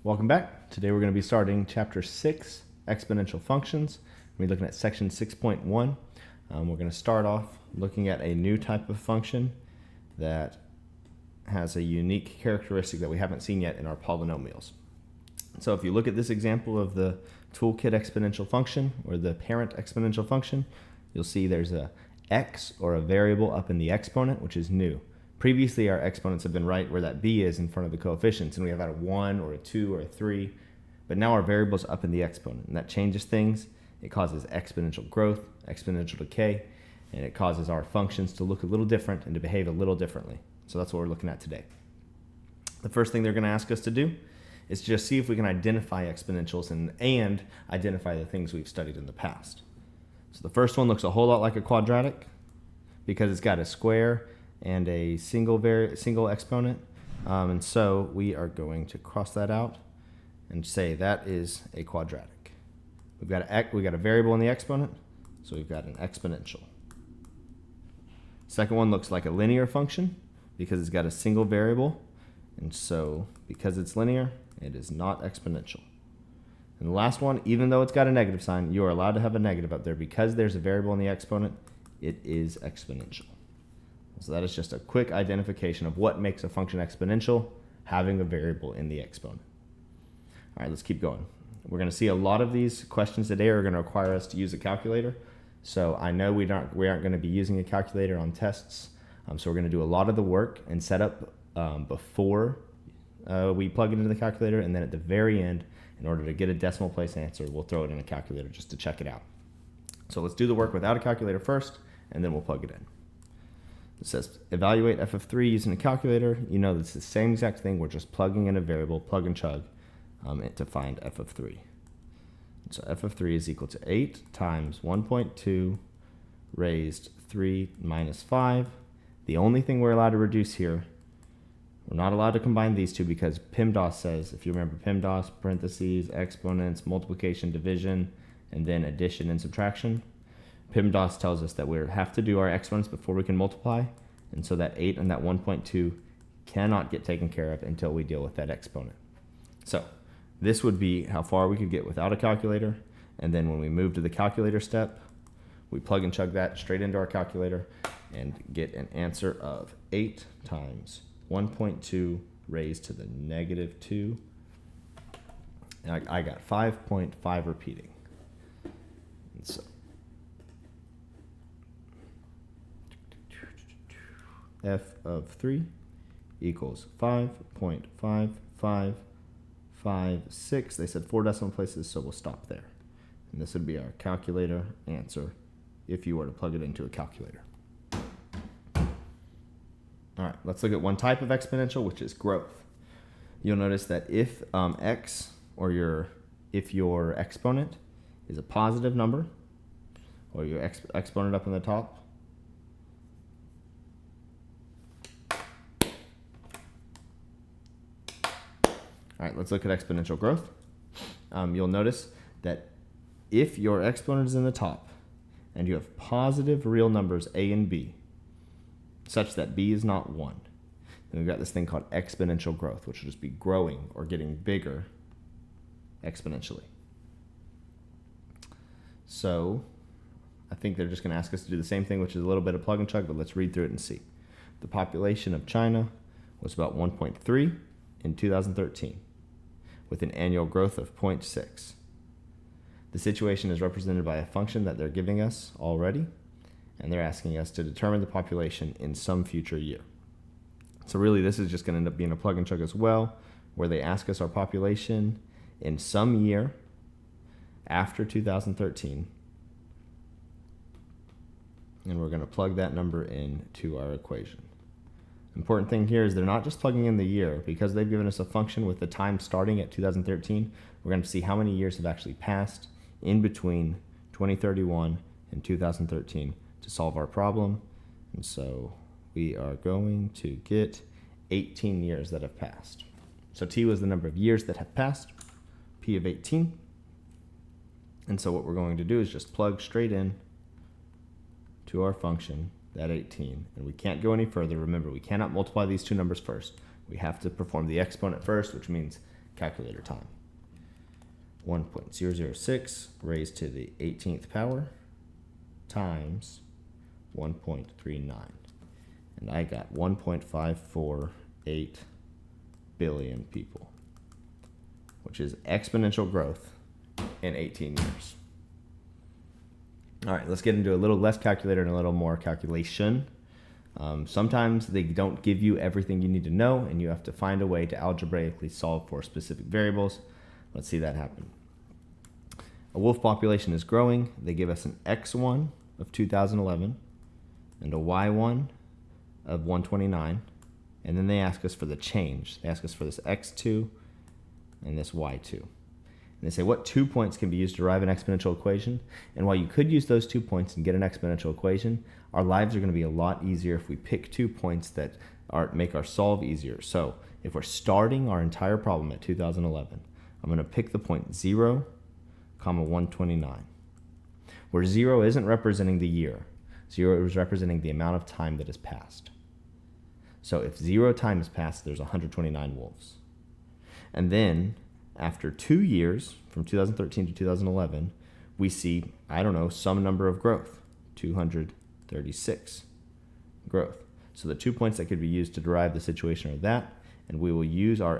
Welcome back. Today we're going to be starting Chapter 6, Exponential Functions. We're looking at Section 6.1. We're going to start off looking at a new type of function that has a unique characteristic that we haven't seen yet in our polynomials. So if you look at this example of the toolkit exponential function, or the parent exponential function, you'll see there's a x, or a variable, up in the exponent, which is new. Previously, our exponents have been right where that b is in front of the coefficients, and we have had a 1 or a 2 or a 3. But now our variable's up in the exponent, and that changes things. It causes exponential growth, exponential decay, and it causes our functions to look a little different and to behave a little differently. So that's what we're looking at today. The first thing they're going to ask us to do is just see if we can identify exponentials and identify the things we've studied in the past. So the first one looks a whole lot like a quadratic because it's got a square and a single exponent. And so we are going to cross that out and say that is a quadratic. We've got a variable in the exponent, so we've got an exponential. Second one looks like a linear function because it's got a single variable, and so because it's linear, it is not exponential. And the last one, even though it's got a negative sign, you are allowed to have a negative up there because there's a variable in the exponent. It is exponential. So that is just a quick identification of what makes a function exponential, having a variable in the exponent. All right, let's keep going. We're going to see a lot of these questions today are going to require us to use a calculator. So I know we aren't going to be using a calculator on tests. So we're going to do a lot of the work and setup before we plug it into the calculator, and then at the very end, in order to get a decimal place answer, we'll throw it in a calculator just to check it out. So let's do the work without a calculator first, and then we'll plug it in. It says evaluate f of 3 using a calculator. You know it's the same exact thing. We're just plugging in a variable, plug and chug, to find f of 3. So f of 3 is equal to 8 times 1.2 raised 3 minus 5. The only thing we're allowed to reduce here, we're not allowed to combine these two because PEMDAS says, if you remember PEMDAS, parentheses, exponents, multiplication, division, and then addition and subtraction. PEMDAS tells us that we have to do our exponents before we can multiply, and so that 8 and that 1.2 cannot get taken care of until we deal with that exponent. So this would be how far we could get without a calculator, and then when we move to the calculator step, we plug and chug that straight into our calculator and get an answer of 8 times 1.2 raised to the negative 2. And I got 5.5 repeating. And so f of 3 equals 5.5556. They said 4 decimal places, so we'll stop there. And this would be our calculator answer if you were to plug it into a calculator. All right, let's look at one type of exponential, which is growth. You'll notice that if x, or if your exponent is a positive number, or your exponent up in the top, all right, let's look at exponential growth. You'll notice that if your exponent is in the top and you have positive real numbers a and b, such that b is not 1, then we've got this thing called exponential growth, which will just be growing or getting bigger exponentially. So I think they're just going to ask us to do the same thing, which is a little bit of plug and chug, but let's read through it and see. The population of China was about 1.3 in 2013. with an annual growth of 0.6. The situation is represented by a function that they're giving us already, and they're asking us to determine the population in some future year. So really this is just going to end up being a plug and chug as well, where they ask us our population in some year after 2013, and we're going to plug that number into our equation. Important thing here is they're not just plugging in the year. Because they've given us a function with the time starting at 2013, we're going to see how many years have actually passed in between 2031 and 2013 to solve our problem. And so we are going to get 18 years that have passed. So t was the number of years that have passed, p of 18. And so what we're going to do is just plug straight in to our function, that 18, and we can't go any further. Remember, we cannot multiply these two numbers first. We have to perform the exponent first, which means calculator time. 1.006 raised to the 18th power times 1.39. And I got 1.548 billion people, which is exponential growth in 18 years. All right, let's get into a little less calculator and a little more calculation. Sometimes they don't give you everything you need to know, and you have to find a way to algebraically solve for specific variables. Let's see that happen. A wolf population is growing. They give us an X1 of 2011 and a Y1 of 129, and then they ask us for the change. They ask us for this X2 and this Y2. And they say what 2 points can be used to derive an exponential equation. And while you could use those 2 points and get an exponential equation, our lives are going to be a lot easier if we pick 2 points that make our solve easier. So if we're starting our entire problem at 2011, I'm going to pick the point 0, 129, where 0 isn't representing the year. 0 is representing the amount of time that has passed. So if 0 time has passed, there's 129 wolves. And then after 2 years, from 2013 to 2011, we see, I don't know, some number of growth, 236 growth. So the 2 points that could be used to derive the situation are that, and we will use our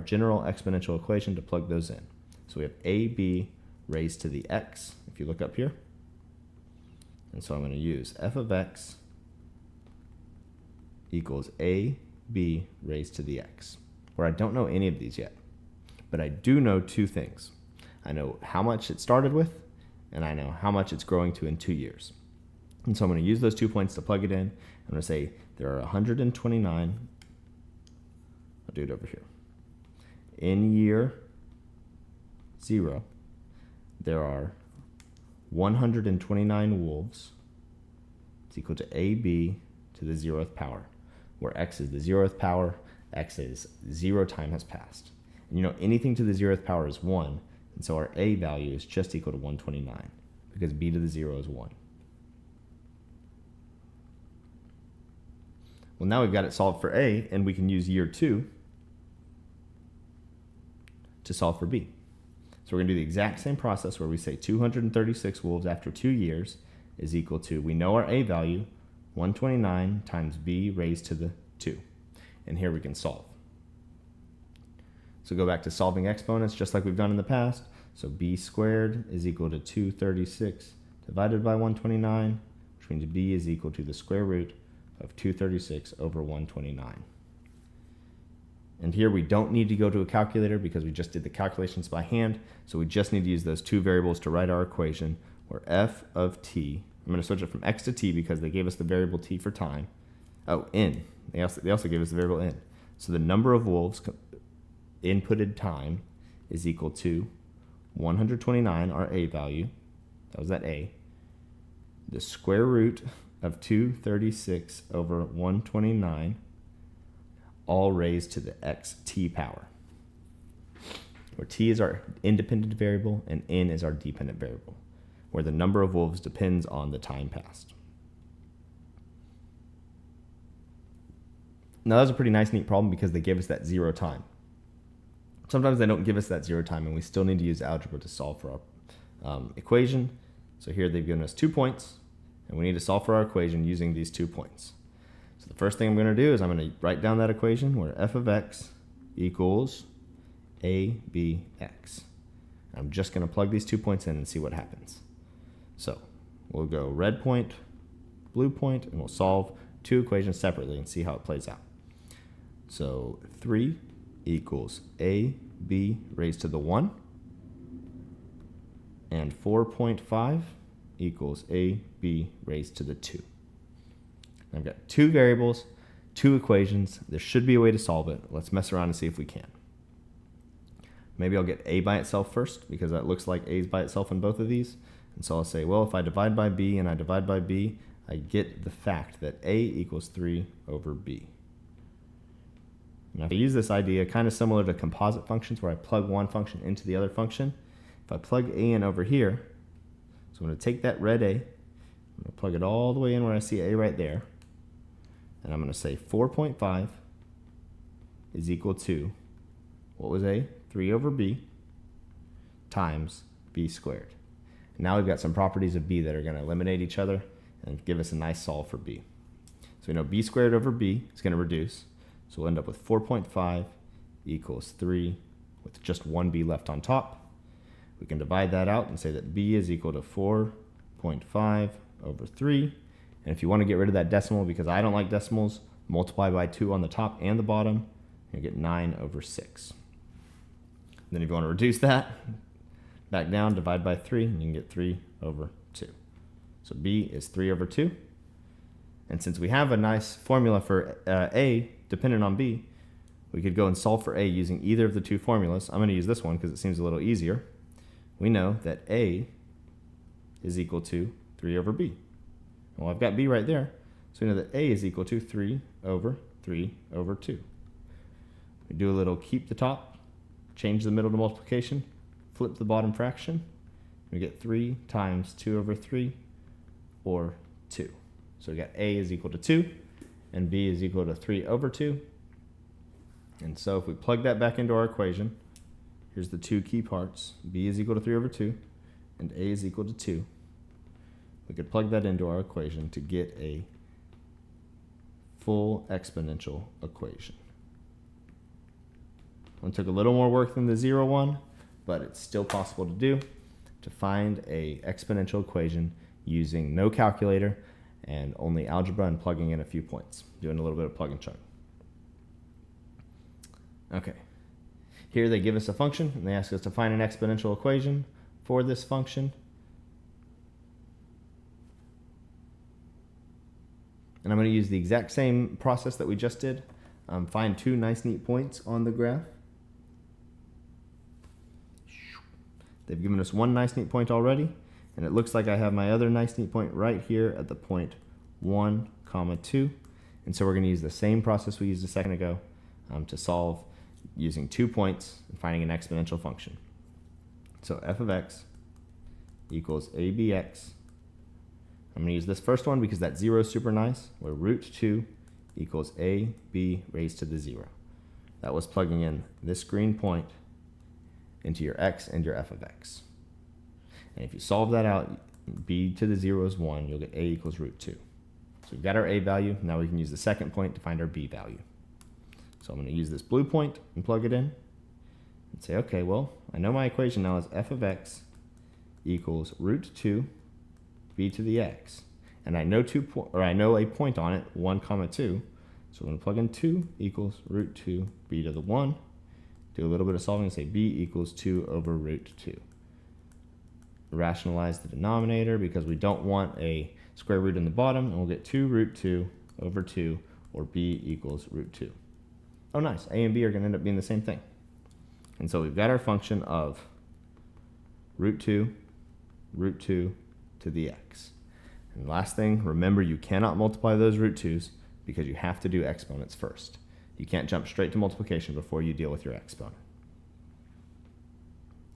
general exponential equation to plug those in. So we have AB raised to the x, if you look up here. And so I'm going to use f of x equals AB raised to the x, where I don't know any of these yet. But I do know 2 things. I know how much it started with, and I know how much it's growing to in 2 years. And so I'm going to use those 2 points to plug it in. I'm going to say there are 129, I'll do it over here. In year 0, there are 129 wolves. It's equal to AB to the 0th power, where x is the 0th power, x is 0 time has passed. And you know, anything to the 0th power is 1, and so our A value is just equal to 129, because B to the 0 is 1. Well, now we've got it solved for A, and we can use year 2 to solve for B. So we're going to do the exact same process where we say 236 wolves after 2 years is equal to, we know our A value, 129 times B raised to the 2. And here we can solve. So go back to solving exponents just like we've done in the past. So B squared is equal to 236 divided by 129, which means B is equal to the square root of 236 over 129. And here we don't need to go to a calculator because we just did the calculations by hand. So we just need to use those 2 variables to write our equation, where f of t, I'm going to switch it from x to t because they gave us the variable t for time. Oh, n. They also gave us the variable n. So the number of wolves inputted time is equal to 129, our a value. That was that a. The square root of 236 over 129, all raised to the xt power, where t is our independent variable and n is our dependent variable, where the number of wolves depends on the time passed. Now that was a pretty nice, neat problem because they gave us that 0 time. Sometimes they don't give us that 0 time and we still need to use algebra to solve for our equation. So here they've given us 2 points and we need to solve for our equation using these 2 points. So the first thing I'm going to do is I'm going to write down that equation where f of x equals abx. I'm just going to plug these 2 points in and see what happens. So we'll go red point, blue point, and we'll solve 2 equations separately and see how it plays out. So 3 equals ab raised to the 1, and 4.5 equals ab raised to the 2. I've got 2 variables, 2 equations. There should be a way to solve it. Let's mess around and see if we can. Maybe I'll get a by itself first because that looks like a is by itself in both of these. And so I'll say, well, if I divide by b and I divide by b, I get the fact that a equals 3 over b. Now if I use this idea kind of similar to composite functions where I plug one function into the other function, if I plug a in over here, so I'm going to take that red a, I'm going to plug it all the way in where I see a right there, and I'm going to say 4.5 is equal to What was a? 3 over b times b squared. Now we've got some properties of b that are going to eliminate each other and give us a nice solve for b. So we know b squared over b is going to reduce. So we'll end up with 4.5 equals 3 with just one b left on top. We can divide that out and say that b is equal to 4.5 over 3. And if you want to get rid of that decimal, because I don't like decimals, multiply by 2 on the top and the bottom, and you get 9 over 6. Then if you want to reduce that, back down, divide by 3, and you can get 3 over 2. So b is 3 over 2. And since we have a nice formula for a dependent on b, we could go and solve for a using either of the two formulas. I'm going to use this one because it seems a little easier. We know that a is equal to 3 over b. Well, I've got b right there, so we know that a is equal to 3 over 3 over 2. We do a little keep the top, change the middle to multiplication, flip the bottom fraction. We get 3 times 2 over 3, or 2. So we got a is equal to 2, and b is equal to 3 over 2. And so if we plug that back into our equation, here's the two key parts. B is equal to 3 over 2, and a is equal to 2. We could plug that into our equation to get a full exponential equation. It took a little more work than the 0 one, but it's still possible to do, to find a exponential equation using no calculator and only algebra and plugging in a few points, doing a little bit of plug and chug. Okay, here they give us a function and they ask us to find an exponential equation for this function. And I'm going to use the exact same process that we just did. Find two nice neat points on the graph. They've given us one nice neat point already, and it looks like I have my other nice neat point right here at the point 1, 2. And so we're going to use the same process we used a second ago to solve using 2 points and finding an exponential function. So f of x equals abx. I'm going to use this first one because that 0 is super nice, where root 2 equals ab raised to the 0. That was plugging in this green point into your x and your f of x. And if you solve that out, b to the 0 is 1, you'll get a equals root 2. So we've got our a value, now we can use the second point to find our b value. So I'm going to use this blue point and plug it in and say, okay, well, I know my equation now is f of x equals root 2 b to the x. And I know I know a point on it, 1, 2. So I'm going to plug in 2 equals root 2 b to the 1. Do a little bit of solving and say b equals 2 over root 2. Rationalize the denominator because we don't want a square root in the bottom, and we'll get 2 root 2 over 2, or b equals root 2. Oh nice, a and b are going to end up being the same thing. And so we've got our function of root 2 to the x. And last thing, remember you cannot multiply those root 2's because you have to do exponents first. You can't jump straight to multiplication before you deal with your exponent.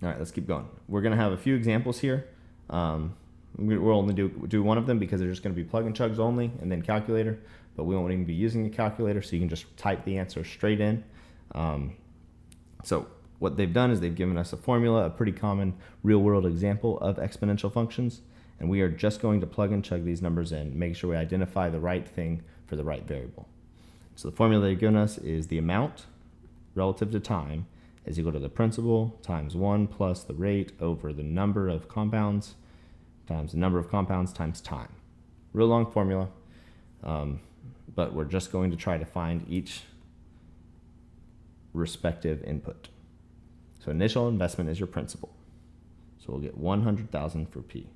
All right, let's keep going. We're going to have a few examples here. We'll only do one of them because they're just going to be plug and chugs only and then calculator, but we won't even be using a calculator, so you can just type the answer straight in. So what they've done is they've given us a formula, a pretty common real-world example of exponential functions, and we are just going to plug and chug these numbers in, make sure we identify the right thing for the right variable. So the formula they've given us is the amount relative to time is equal to the principal times 1 plus the rate over the number of compounds times the number of compounds times time. Real long formula, but we're just going to try to find each respective input. So initial investment is your principal. So we'll get 100,000 for P.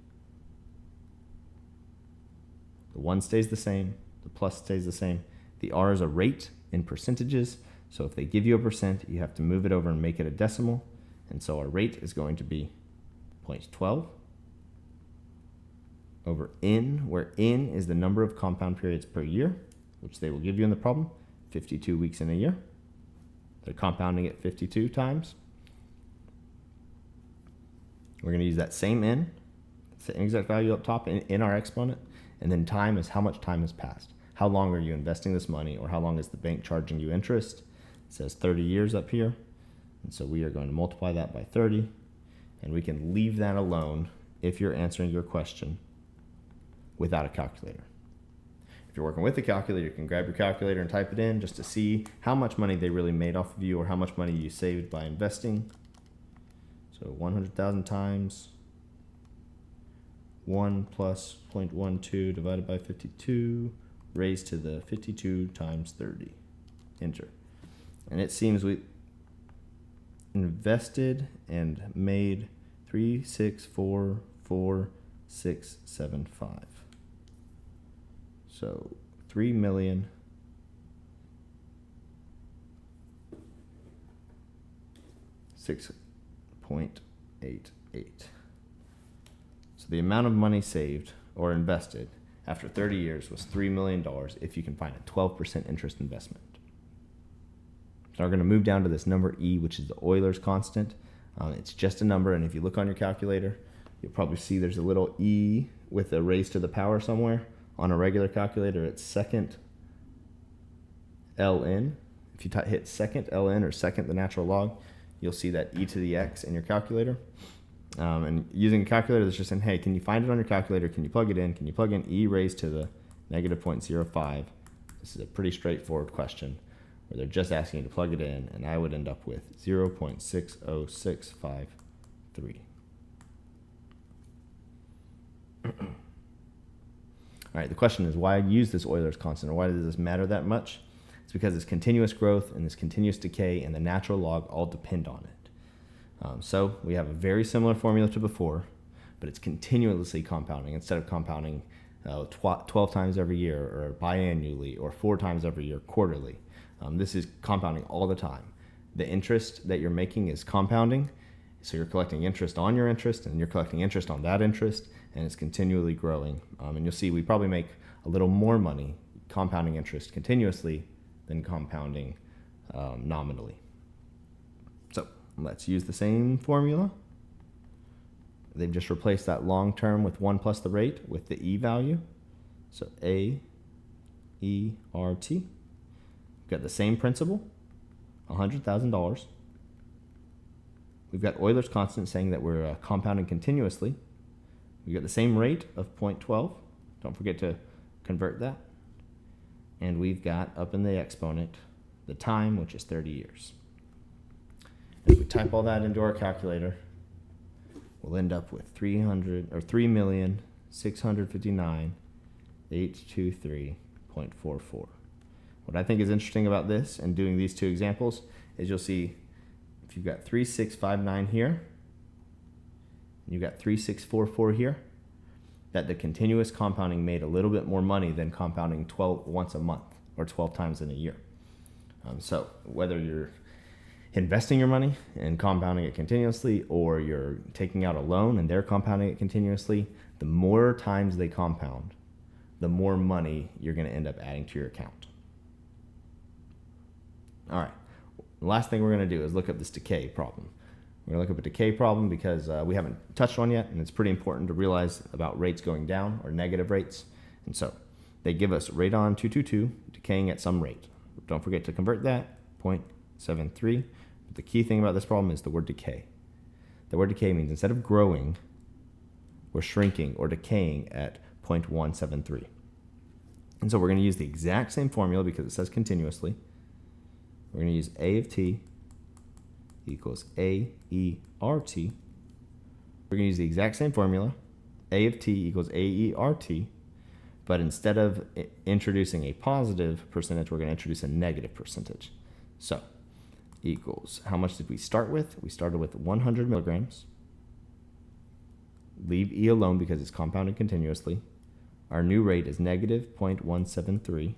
The 1 stays the same, the plus stays the same. The R is a rate in percentages, so if they give you a percent, you have to move it over and make it a decimal. And so our rate is going to be 0.12 over N, where N is the number of compound periods per year, which they will give you in the problem, 52 weeks in a year. They're compounding it 52 times. We're going to use that same N, same exact value up top in our exponent, and then time is how much time has passed. How long are you investing this money, or how long is the bank charging you interest? It says 30 years up here. And so we are going to multiply that by 30, and we can leave that alone if you're answering your question without a calculator. If you're working with a calculator, you can grab your calculator and type it in just to see how much money they really made off of you or how much money you saved by investing. So 100,000 times 1 plus 0.12 divided by 52 raised to the 52 times 30. Enter. And it seems we invested and made 3644675. So 3,000,000 6.88. So the amount of money saved or invested after 30 years was $3 million if you can find a 12% interest investment. So we're going to move down to this number E, which is the Euler's constant. It's just a number, and if you look on your calculator, you'll probably see there's a little E with a raised to the power somewhere. On a regular calculator, it's second ln. If you hit second ln or second the natural log, you'll see that e to the x in your calculator. And using a calculator that's just saying, hey, can you find it on your calculator? Can you plug it in? Can you plug in e raised to the negative 0.05? This is a pretty straightforward question where they're just asking you to plug it in, and I would end up with 0.60653. All right, the question is, why use this Euler's constant, or why does this matter that much? It's because this continuous growth and this continuous decay and the natural log all depend on it. So we have a very similar formula to before, but it's continuously compounding instead of compounding 12 times every year or biannually or 4 times every year quarterly. This is compounding all the time. The interest that you're making is compounding, so you're collecting interest on your interest, and you're collecting interest on that interest, and it's continually growing. And you'll see we probably make a little more money compounding interest continuously than compounding nominally. So let's use the same formula. They've just replaced that long term with 1 plus the rate with the E value. So A, E, R, T. We've got the same principle, $100,000. We've got Euler's constant saying that we're compounding continuously. We've got the same rate of 0.12. Don't forget to convert that. And we've got up in the exponent the time, which is 30 years. If we type all that into our calculator, we'll end up with 3,659,823.44. What I think is interesting about this and doing these two examples is you'll see if you've got 3659 here, and you've got 3644 here, that the continuous compounding made a little bit more money than compounding 12 once a month or 12 times in a year. So whether you're investing your money and compounding it continuously, or you're taking out a loan and they're compounding it continuously, the more times they compound, the more money you're going to end up adding to your account. All right, the last thing we're going to do is look up this decay problem. We're going to look up a decay problem because we haven't touched on yet, and it's pretty important to realize about rates going down or negative rates. And so they give us radon 222 decaying at some rate. Don't forget to convert that, 0.73. But the key thing about this problem is the word decay. The word decay means instead of growing, we're shrinking or decaying at 0.173. And so we're going to use the exact same formula because it says continuously. We're going to use A of t equals AERT. We're going to use the exact same formula. A of t equals AERT. But instead of introducing a positive percentage, we're going to introduce a negative percentage. So equals, how much did we start with? We started with 100 milligrams. Leave E alone because it's compounded continuously. Our new rate is negative 0.173.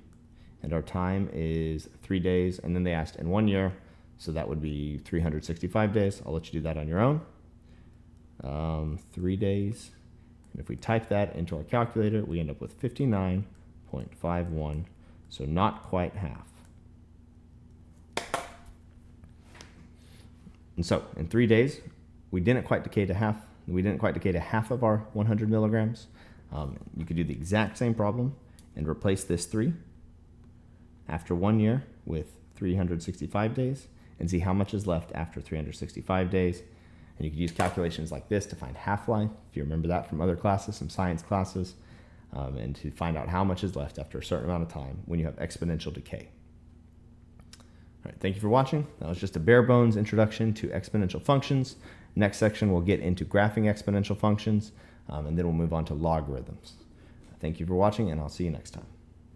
And our time is 3 days. And then they asked in 1 year, so that would be 365 days. I'll let you do that on your own. 3 days. And if we type that into our calculator, we end up with 59.51. So not quite half. And so in 3 days, we didn't quite decay to half. We didn't quite decay to half of our 100 milligrams. You could do the exact same problem and replace this 3 after 1 year with 365 days, and see how much is left after 365 days. And you could use calculations like this to find half-life, if you remember that from other classes, some science classes, and to find out how much is left after a certain amount of time when you have exponential decay. All right, thank you for watching. That was just a bare bones introduction to exponential functions. Next section, we'll get into graphing exponential functions, and then we'll move on to logarithms. Thank you for watching, and I'll see you next time.